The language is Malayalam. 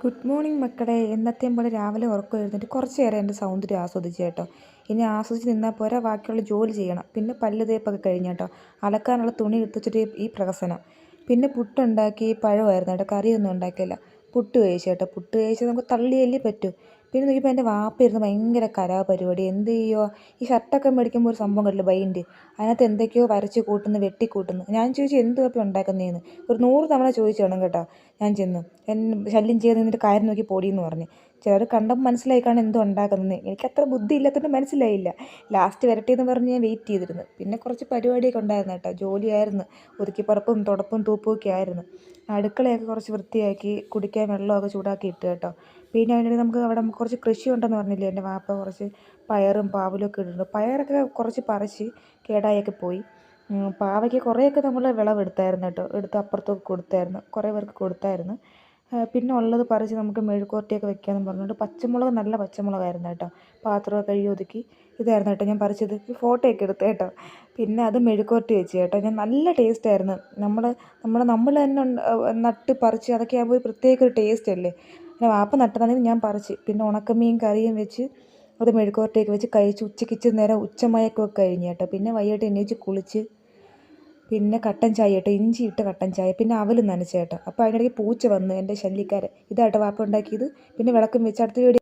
ഗുഡ് മോർണിംഗ് മക്കളെ. എന്നത്തെയും പോലെ രാവിലെ ഉറക്കം എഴുന്നേറ്റ് കുറച്ച് നേരം എൻ്റെ സൗന്ദര്യം ആസ്വദിച്ചു കേട്ടോ. ഇനി ആസ്വദിച്ച് നിന്നാൽ പോരാ, ബാക്കിയുള്ള ജോലി ചെയ്യണം. പിന്നെ പല്ല് തേപ്പൊക്കെ കഴിഞ്ഞ് കേട്ടോ. അലക്കാനുള്ള തുണി എടുത്തിട്ട് ഈ പ്രഹസനം. പിന്നെ പുട്ടുണ്ടാക്കി, പഴമായിരുന്നു കേട്ടോ, കറിയൊന്നും ഉണ്ടാക്കിയില്ല. പുട്ട് കഴിച്ചു കേട്ടോ. പുട്ട് കഴിച്ചാൽ നമുക്ക് തള്ളിയല്ലേ പറ്റൂ. പിന്നെ നോക്കിയപ്പോൾ എൻ്റെ വാപ്പയിരുന്ന് ഭയങ്കര കലാപരിപാടി. എന്ത് ചെയ്യുമോ, ഈ ഷർട്ടൊക്കെ മേടിക്കുമ്പോൾ ഒരു സംഭവം കണ്ടില്ല, ബൈൻഡ്, അതിനകത്ത് എന്തൊക്കെയോ വരച്ച് കൂട്ടുന്നു, വെട്ടി കൂട്ടുന്നു. ഞാൻ ചോദിച്ചു എന്തുവാ ഉണ്ടാക്കുന്നതെന്ന്. ഒരു 100 തവണ ചോദിച്ചു വേണം കേട്ടോ. ഞാൻ ചെന്ന് ശല്യം ചെയ്ത് നിന്നിട്ട് കാര്യം നോക്കി പൊടിയെന്ന് പറഞ്ഞ്. ചിലർ കണ്ടപ്പോൾ മനസ്സിലായി കാണാൻ എന്തോ ഉണ്ടാക്കുന്നത്. എനിക്കത്ര ബുദ്ധി ഇല്ലാത്തതുകൊണ്ട് മനസ്സിലായില്ല. ലാസ്റ്റ് വരട്ടെയെന്ന് പറഞ്ഞ് ഞാൻ വെയിറ്റ് ചെയ്തിരുന്നു. പിന്നെ കുറച്ച് പരിപാടിയൊക്കെ ഉണ്ടായിരുന്നു കേട്ടോ. ജോലിയായിരുന്നു, ഒതുക്കിപ്പറപ്പും തുടപ്പും തൂപ്പും ഒക്കെ ആയിരുന്നു. അടുക്കളയൊക്കെ കുറച്ച് വൃത്തിയാക്കി, കുടിക്കാൻ വെള്ളമൊക്കെ ചൂടാക്കി ഇട്ട് കേട്ടോ. പിന്നെ അതിനിടെ നമുക്ക് അവിടെ കുറച്ച് കൃഷി ഉണ്ടെന്ന് പറഞ്ഞില്ലേ, എൻ്റെ വാപ്പ കുറച്ച് പയറും പാവലും ഒക്കെ ഇട്ടിട്ടുണ്ട്. പയറൊക്കെ കുറച്ച് പറിച്ച് കേടായൊക്കെ പോയി. പാവയ്ക്ക് കുറേയൊക്കെ നമ്മൾ വിളവെടുത്തായിരുന്നു കേട്ടോ. എടുത്ത് അപ്പുറത്തൊക്കെ കൊടുത്തായിരുന്നു, കുറേ പേർക്ക് കൊടുത്തായിരുന്നു. പിന്നെ ഉള്ളത് പറിച്ച് നമുക്ക് മെഴുക്കുവരട്ടിയൊക്കെ വെക്കാമെന്ന് പറഞ്ഞുകൊണ്ട് പച്ചമുളക്, നല്ല പച്ചമുളകായിരുന്നു കേട്ടോ. പാത്രമൊക്കെ കഴുകി ഒതുക്കി ഇതായിരുന്നു കേട്ടോ ഞാൻ പറിച്ചത്. ഫോട്ടോയൊക്കെ എടുത്തു കേട്ടോ. പിന്നെ അത് മെഴുക്കുവരട്ടി വെച്ച് കേട്ടോ. ഞാൻ നല്ല ടേസ്റ്റായിരുന്നു. നമ്മൾ തന്നെ നട്ട് പറിച്ച് അതൊക്കെ ആകുമ്പോൾ ഒരു പ്രത്യേക ഒരു ടേസ്റ്റ് അല്ലേ. പിന്നെ വാപ്പ നട്ടതാണെങ്കിൽ ഞാൻ പറിച്ച്. പിന്നെ ഉണക്കമീൻ കറിയും വെച്ച് അത് മെഴുക്കുവരട്ടിയൊക്കെ വെച്ച് കഴിച്ച് ഉച്ചയ്ക്ക് ഇച്ചിരി നേരം ഉച്ചമയക്കമൊക്കെ കഴിഞ്ഞ് കേട്ടോ. പിന്നെ വൈകിട്ട് എണീച്ച് കുളിച്ച് പിന്നെ കട്ടൻ ചായ കേട്ടോ, ഇഞ്ചി ഇട്ട് കട്ടൻ ചായ. പിന്നെ അവൽ നനച്ച് കേട്ടോ. അപ്പോൾ അതിനിടയ്ക്ക് പൂച്ച വന്ന്, എൻ്റെ ശല്യക്കാരൻ. ഇതാട്ടോ വാപ്പ ഉണ്ടാക്കിയത്. പിന്നെ വിളക്കും വെച്ച് അടുത്ത വീഡിയോ